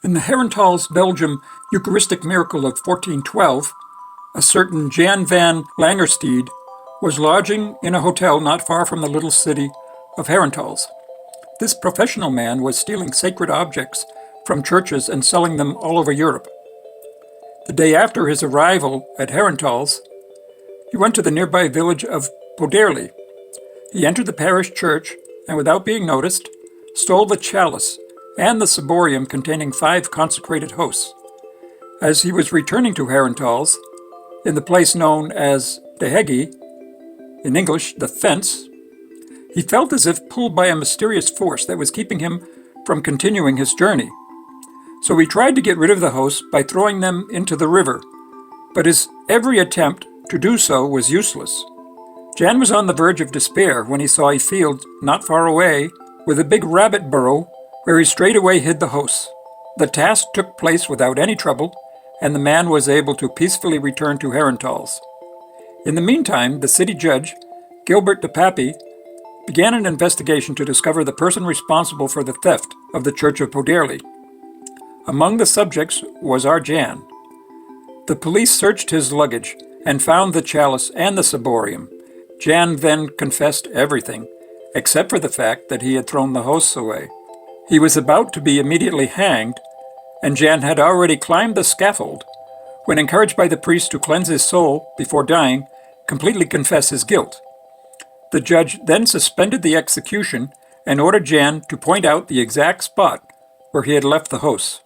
In the HERENTALS, Belgium, Eucharistic Miracle of 1412, a certain Jan van Langersteed was lodging in a hotel not far from the little city of HERENTALS. This professional man was stealing sacred objects from churches and selling them all over Europe. The day after his arrival at HERENTALS, he went to the nearby village of Poderli. He entered the parish church and, without being noticed, stole the chalice and the ciborium containing 5 consecrated hosts. As he was returning to HERENTALS, in the place known as the Hegi, in English, the fence, he felt as if pulled by a mysterious force that was keeping him from continuing his journey. So he tried to get rid of the hosts by throwing them into the river, but his every attempt to do so was useless. Jan was on the verge of despair when he saw a field not far away with a big rabbit burrow where he straightway hid the hosts. The task took place without any trouble, and the man was able to peacefully return to HERENTALS. In the meantime, the city judge, Gilbert de Papi, began an investigation to discover the person responsible for the theft of the Church of Poderli. Among the subjects was our Jan. The police searched his luggage and found the chalice and the ciborium. Jan then confessed everything, except for the fact that he had thrown the hosts away. He was about to be immediately hanged, and Jan had already climbed the scaffold, when encouraged by the priest to cleanse his soul before dying, completely confess his guilt. The judge then suspended the execution and ordered Jan to point out the exact spot where he had left the hosts.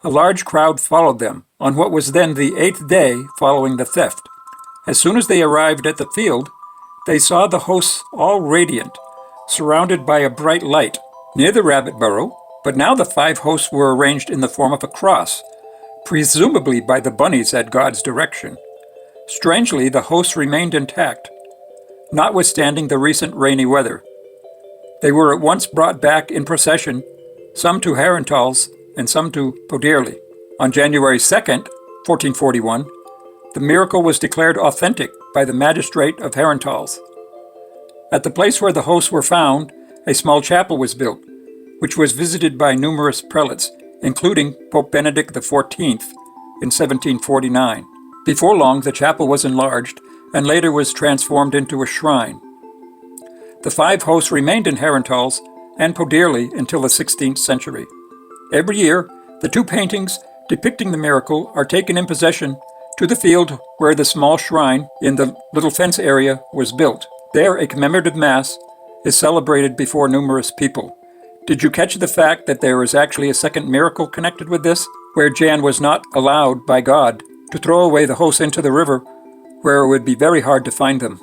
A large crowd followed them on what was then the 8th day following the theft. As soon as they arrived at the field, they saw the hosts all radiant, surrounded by a bright light near the rabbit burrow, but now the 5 hosts were arranged in the form of a cross, presumably by the bunnies at God's direction. Strangely, the hosts remained intact, notwithstanding the recent rainy weather. They were at once brought back in procession, some to HERENTALS and some to Poderli. On January 2nd, 1441, the miracle was declared authentic by the magistrate of HERENTALS. At the place where the hosts were found, a small chapel was built, which was visited by numerous prelates, including Pope Benedict XIV in 1749. Before long, the chapel was enlarged and later was transformed into a shrine. The 5 hosts remained in HERENTALS and Poderli until the 16th century. Every year, the 2 paintings depicting the miracle are taken in possession to the field where the small shrine in the little fence area was built. There, a commemorative Mass is celebrated before numerous people. Did you catch the fact that there is actually a second miracle connected with this, where Jan was not allowed by God to throw away the hosts into the river, where it would be very hard to find them?